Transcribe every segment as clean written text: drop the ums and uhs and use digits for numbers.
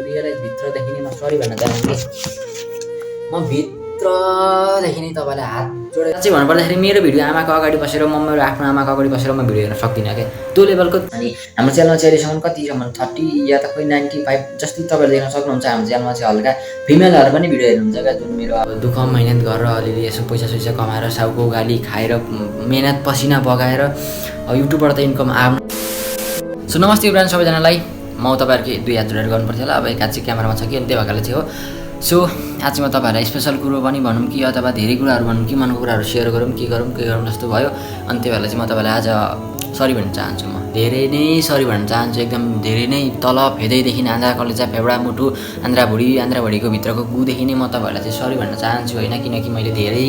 Realise भित्रदेखि नै म sorry भन्न चाहन्छु कि म भित्रदेखि नै तपाईँलाई हात जोडेर चाहिँ भन्नुपर्दाखेरि मेरो भिडियो आमाको अगाडि बसेर म मेरो आफ्नो आमाको अगाडि बसेर म भिडियो हेर्न सक्दिनँ क्या त्यो लेभलको। अनि हाम्रो च्यानलमा चाहिँ अहिलेसम्म कतिसम्म 30 या त खोइ 95 जस्तै तपाईँहरूले देख्न सक्नुहुन्छ। हाम्रो च्यानलमा चाहिँ हल्का फिमेलहरू पनि भिडियो हेर्नुहुन्छ क्या, जुन मेरो अब दुःख मेहनत गरेर अलिअलि यसो पैसा सैसा कमाएर साउको गाली खाएर मेहनत पसिना बगाएर युट्युबबाट त इन्कम आउनु। सो नमस्ते फ्रेन्ड सबैजनालाई, म तपाईँहरूको 2 हात जोडेर गर्नुपर्थ्यो होला, अब एक हात चाहिँ क्यामेरामा छ कि अनि त्यही भएकाले चाहिँ हो। सो आज म तपाईँहरूलाई स्पेसल कुरो पनि भनौँ कि अथवा धेरै कुराहरू भनौँ कि मनको कुराहरू सेयर गरौँ के गरौँ जस्तो भयो। अनि त्यही भएर चाहिँ म तपाईँलाई आज सरी भन्न चाहन्छु। म धेरै नै सरी भन्न चाहन्छु, एकदम धेरै नै तल फेदैदेखि आन्द्रा कलेजा फेब्डा मुटु आन्द्रा भुँडीको भित्रको गुदेखि नै म तपाईँहरूलाई चाहिँ सरी भन्न चाहन्छु होइन। किनकि मैले धेरै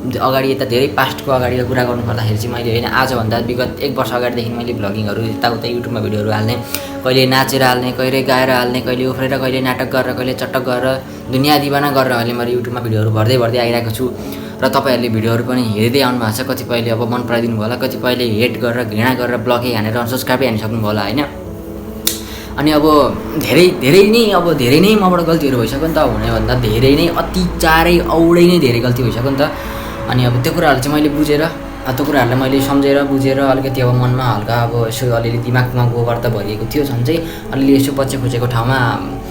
अगाडि यता धेरै पास्टको अगाडिको कुरा गर्नु पर्दाखेरि चाहिँ मैले होइन आजभन्दा विगत 1 वर्ष अगाडिदेखि मैले भ्लगिङहरू यताउता युट्युबमा भिडियोहरू हाल्ने, कहिले नाचेर हाल्ने, कहिले गाएर हाल्ने, कहिले उफ्रेर, कहिले नाटक गरेर, कहिले चटक गरेर दुनियाँ दिवाना गरेर अहिले मैले युट्युबमा भिडियोहरू भर्दै आइरहेको छु। र तपाईँहरूले भिडियोहरू पनि हेर्दै आउनु भएको छ। कतिपयले अब मन पराइदिनु भयो होला, कतिपयले हेट गरेर घृणा गरेर ब्लकै हानेर अनसब्सक्राइबै हानिसक्नु भयो होला होइन। अनि अब धेरै नै मबाट गल्तीहरू भइसक्यो नि त, हुनेभन्दा धेरै नै अति चारै औडै नै धेरै गल्ती भइसक्यो नि त। अनि अब त्यो कुराहरू चाहिँ मैले बुझेर त्यो कुराहरूलाई मैले सम्झेर बुझेर अलिकति अब मनमा हल्का अब यसो अलिअलि दिमागमा गोबर त भरिएको थियो झन् चाहिँ अलिअलि यसो पछि खुचेको ठाउँमा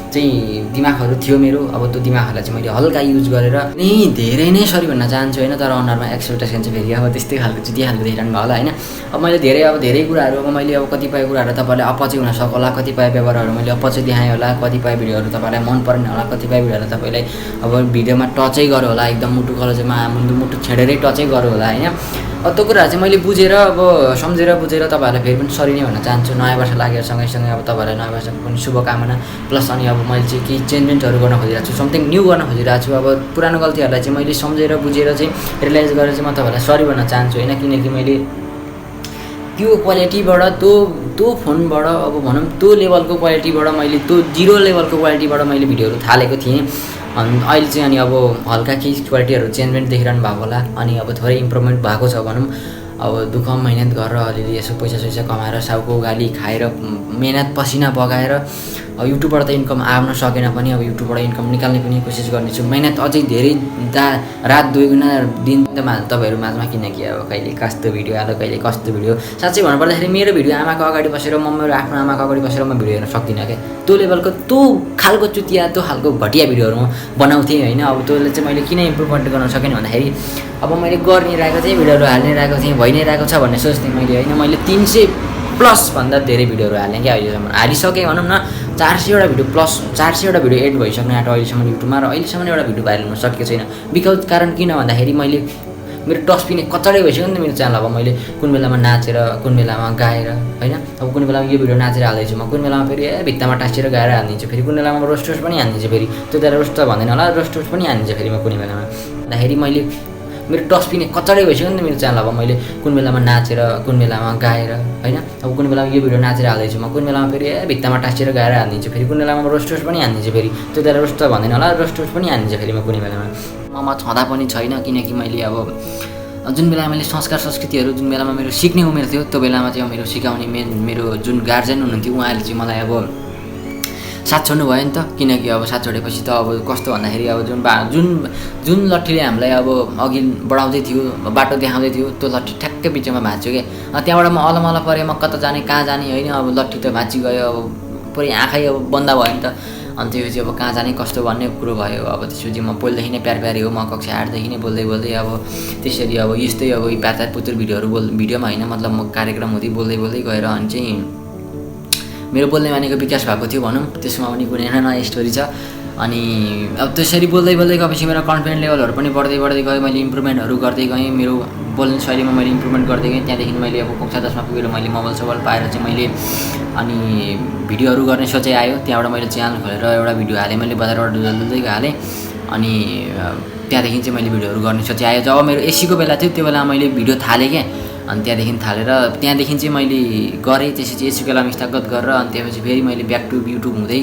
चाहिँ दिमागहरू थियो मेरो। अब त्यो दिमागहरूलाई चाहिँ मैले हल्का युज गरेर नै धेरै नै सरी भन्न चाहन्छु होइन। तर अनुहारमा एक्सपेक्टेसन चाहिँ फेरि अब त्यस्तै खालको चाहिँ खालको देखिरहनु भयो होला होइन। अब मैले धेरै कुराहरू अब मैले अब कतिपय कुराहरू तपाईँलाई अपचै हुन सक्ला, कतिपय व्यवहारहरू मैले अपचै देखाएँ होला, कतिपय भिडियोहरू तपाईँलाई मन परेन होला, कतिपय भिडियोहरू तपाईँलाई अब भिडियोमा टचै गर्यो होला, एकदम मुटु कलेजमा मुटु छेडेरै टचै गर्यो होला होइन। अब त्यो कुराहरू चाहिँ मैले बुझेर अब सम्झेर बुझेर तपाईँहरूलाई फेरि पनि सरी नै भन्न चाहन्छु। नयाँ वर्ष लागेर सँगै अब तपाईँहरूलाई नयाँ वर्षको पनि शुभकामना। प्लस अनि अब मैले चाहिँ केही चेन्जमेन्टहरू गर्न खोजिरहेको छु, समथिङ न्यू गर्न खोजिरहेको छु। अब पुरानो गल्तीहरूलाई चाहिँ मैले सम्झेर बुझेर चाहिँ रियलाइज गरेर चाहिँ म तपाईँहरूलाई सरी भन्न चाहन्छु होइन। किनकि मैले त्यो क्वालिटीबाट त्यो फोनबाट अब भनौँ त्यो लेभलको क्वालिटीबाट मैले त्यो 0 लेभलको क्वालिटीबाट मैले भिडियोहरू थालेको थिएँ। अनि अहिले चाहिँ अनि अब हल्का केही क्वालिटीहरू चेन्जमेन्ट देखिरहनु भएको होला, अनि अब थोरै इम्प्रुभमेन्ट भएको छ भनौँ। अब दुःख मेहनत गरेर अलिअलि यसो पैसा सैसा कमाएर साउको गाली खाएर मेहनत पसिना बगाएर युट्युबबाट त इन्कम आउन सकेन पनि अब युट्युबबाट इन्कम निकाल्ने पनि कोसिस गर्नेछु। मेहनत अझै धेरै रात 2 गुणा दिन तपाईँहरू माझमा, किनकि अब कहिले कस्तो भिडियो आयो, कहिले कस्तो भिडियो। साँच्चै भन्नुपर्दाखेरि मेरो भिडियो आमाको अगाडि बसेर म मेरो आफ्नो आमाको अगाडि बसेर म भिडियो हेर्न सक्दिनँ क्या त्यो लेभलको, त्यो खालको चुतिया, त्यो खालको घटिया भिडियोहरू म बनाउँथेँ होइन। अब त्यसले चाहिँ मैले किन इम्प्रुभमेन्ट गर्न सकेन भन्दाखेरि अब मैले गरिरहेको थिएँ, भिडियोहरू हालिरहेको थिएँ, भइ नै रहेको छ भन्ने सोच्थेँ मैले होइन। मैले 300+ भन्दा धेरै भिडियोहरू हालेँ क्या अहिलेसम्म, हालिसकेँ भनौँ न। 400वटा भिडियो प्लस 400वटा भिडियो एड भइसक्नु आँट्यो अहिलेसम्म युट्युबमा, र अहिलेसम्म एउटा भिडियो भाइरल हुन सकेको छैन। बिकज कारण किन भन्दाखेरि मैले मेरो डस्टबिन कचडै भइसक्यो नि त मेरो च्यानल। अब मैले कुन बेलामा नाचेर, कुन बेलामा गाएर होइन। अब कुन बेलामा यो भिडियो नाचेर हाल्दैछु म, कुन बेलामा फेरि भित्तामा टाँसेर गाएर हालिदिन्छु, फेरि कुन बेलामा रोस्ट पनि हालिदिन्छु, फेरि त्यो बेला रोस्ट त भन्दैन होला, रोस्ट पनि हालिदिन्छु फेरि म कुनै बेलामा। भन्दाखेरि मैले मेरो डस्टबिन कचडै भइसक्यो नि त मेरो च्यानल। अब मैले कुन बेलामा नाचेर, कुन बेलामा गाएर होइन। अब कुन बेलामा यो भिडियो नाचेर हाल्दैछु म, कुन बेलामा फेरि भित्तामा टाँसेर गाएर हालिदिन्छु, फेरि कुन बेलामा रोस्ट पनि हालिदिन्छु, फेरि त्यो बेला रोस्ट त भन्दैन होला, रोस्ट पनि हालिदिन्छु फेरि म कुनै बेलामा। ममा छँदा पनि छैन, किनकि मैले अब जुन बेलामा मैले संस्कार संस्कृतिहरू जुन बेलामा मेरो सिक्ने उमेर थियो त्यो बेलामा चाहिँ मेरो सिकाउने मेरो जुन गार्जेन हुनुहुन्थ्यो उहाँले चाहिँ मलाई अब साथ छोड्नु भयो नि त। किनकि अब साथ छोडेपछि त अब कस्तो भन्दाखेरि अब जुन लट्ठीले हामीलाई अब अघि बढाउँदै थियो, बाटो देखाउँदै थियो, त्यो लट्ठी ठ्याक्कै बिचमा भाँच्यो क्या। त्यहाँबाट म अलमल परेँ, म कता जाने कहाँ जाने होइन। अब लट्ठी त भाँची गयो, अब पुरै आँखै अब बन्द भयो नि त। अनि त्यसपछि अब कहाँ जाने कस्तो भन्ने कुरो भयो। अब त्यसपछि म पहिलेदेखि नै प्यारी हो, म कक्षा 8देखि नै बोल्दै अब त्यसरी अब यस्तै अब प्यार पुतुर भिडियोमा होइन, मतलब म कार्यक्रम हुँदै बोल्दै गएर अनि चाहिँ मेरो बोल्ने बानीको विकास भएको थियो भनौँ। त्यसमा पनि कुनै नयाँ स्टोरी छ। अनि अब त्यसरी बोल्दै गएपछि मेरो कन्फिडेन्ट लेभलहरू पनि बढ्दै गयो, मैले इम्प्रुभमेन्टहरू गर्दै गएँ, मेरो बोल्ने शैलीमा मैले इम्प्रुभमेन्ट गर्दै गएँ। त्यहाँदेखि मैले अब कक्षा 10मा पुगेर मैले मोबाइल सोबाइल पाएर चाहिँ मैले अनि भिडियोहरू गर्ने सोचेँ आयो। त्यहाँबाट मैले च्यानल खोलेर एउटा भिडियो हालेँ, मैले बजारबाट डुल्दै हालेँ। अनि त्यहाँदेखि चाहिँ मैले भिडियोहरू गर्ने सोचेँ आयो। जब मेरो एसीको बेला थियो त्यो बेला मैले भिडियो थालेँ क्या। अनि त्यहाँदेखि चाहिँ मैले गरेँ, त्यसपछि एसीको बेलामा स्थगत गरेर अनि त्यसपछि फेरि मैले ब्याक टु युट्युब हुँदै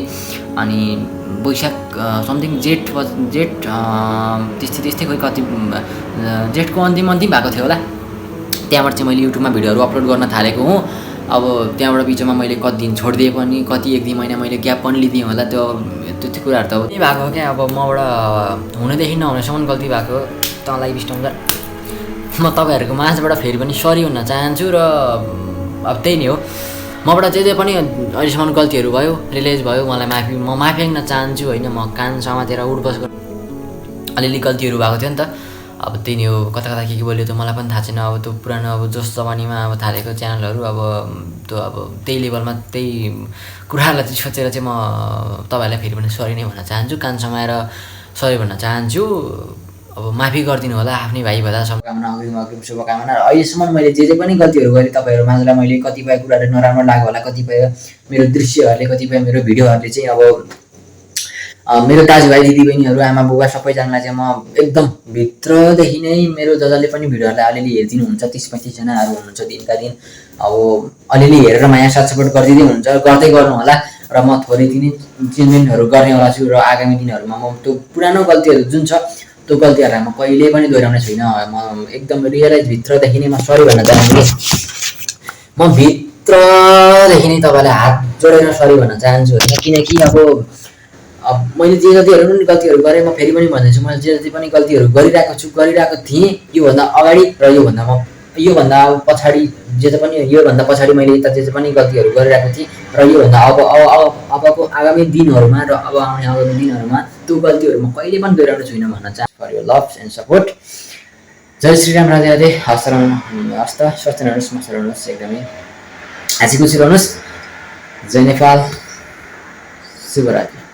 अनि वैशाख समथिङ जेठ त्यस्तै खोइ कति जेठको अन्तिम भएको थियो होला। त्यहाँबाट चाहिँ मैले युट्युबमा भिडियोहरू अपलोड गर्न थालेको हुँ। अब त्यहाँबाट बिचमा मैले कति दिन छोडिदिएँ पनि, कति 1-2 महिना मैले ग्याप पनि लिदिएँ होला। त्यो कुराहरू त अब त्यही भएको क्या। अब मबाट हुनेदेखि नहुनेसम्म गल्ती भएको, तँलाई बिस्टाउँछ। म तपाईँहरूको माझबाट फेरि पनि सरी भन्न चाहन्छु र अब त्यही नै हो, मबाट जे पनि अहिलेसम्म गल्तीहरू भयो, रियलाइज भयो, मलाई म माफी माग्न चाहन्छु होइन। म कान समातेर उठबस अलिअलि गल्तीहरू भएको थियो नि त। अब त्यही नै हो, कता कता के बोल्यो त मलाई पनि थाहा छैन। अब त्यो पुरानो अब जोस जवानीमा अब थालेको च्यानलहरू अब त्यो अब त्यही लेभलमा त्यही कुराहरूलाई चाहिँ सोचेर चाहिँ म तपाईँहरूलाई फेरि पनि सरी नै भन्न चाहन्छु, कान समाएर सरी भन्न चाहन्छु। अब माफी गरिदिनु होला, आफ्नै भाइ भन्दा शुभकामना, अग्रिम शुभकामना। र अहिलेसम्म मैले जे पनि गल्तीहरू गरेँ तपाईँहरू माझलाई मैले कतिपय कुराहरू नराम्रो लाग्यो होला, कतिपय मेरो दृश्यहरूले, कतिपय मेरो भिडियोहरूले चाहिँ अब मेरो दाजुभाइ दिदीबहिनीहरू, आमा बुबा सबैजनालाई चाहिँ म एकदम भित्रदेखि नै मेरो जसले पनि भिडियोहरूलाई अलिअलि हेरिदिनुहुन्छ, 30-35 जनाहरू हुनुहुन्छ दिनका दिन। अब अलिअलि हेरेर माया साथ सपोर्ट गरिदिँदै हुनुहुन्छ, गर्दै गर्नु होला। र म थोरै दिनै चेन्जमेन्टहरू गर्नेवाला छु। र आगामी दिनहरूमा म त्यो पुरानो गल्तीहरू जुन छ त्यो गल्तीहरूलाई म कहिल्यै पनि दोहोऱ्याउने छैन। म एकदम रियलाइज भित्रदेखि नै म सरी भन्न चाहन्छु। म भित्रदेखि नै तपाईँलाई हात जोडेर सरी भन्न चाहन्छु होइन। किनकि अब मैले जे जतिहरू पनि गल्तीहरू गरेँ, म फेरि पनि भन्दैछु, मैले जे जति पनि गल्तीहरू गरिरहेको थिएँ योभन्दा अगाडि र योभन्दा पछाडि जे पनि योभन्दा पछाडि मैले यता जे पनि गल्तीहरू गरिरहेको थिएँ र योभन्दा अबको आगामी दिनहरूमा र अब आउने आगामी दिनहरूमा त्यो गल्तीहरू म कहिले पनि दोहोऱ्याउने छुइनँ भन्न चाहन्छु। For your love and support. जय श्रीराम, राधे राधे। हस्त स्वस्थ रहनुहोस्, मस्त रहनुहोस्, एकदमै हाँसी खुसी रहनुहोस्। जय नेपाल, शुभरात्रि।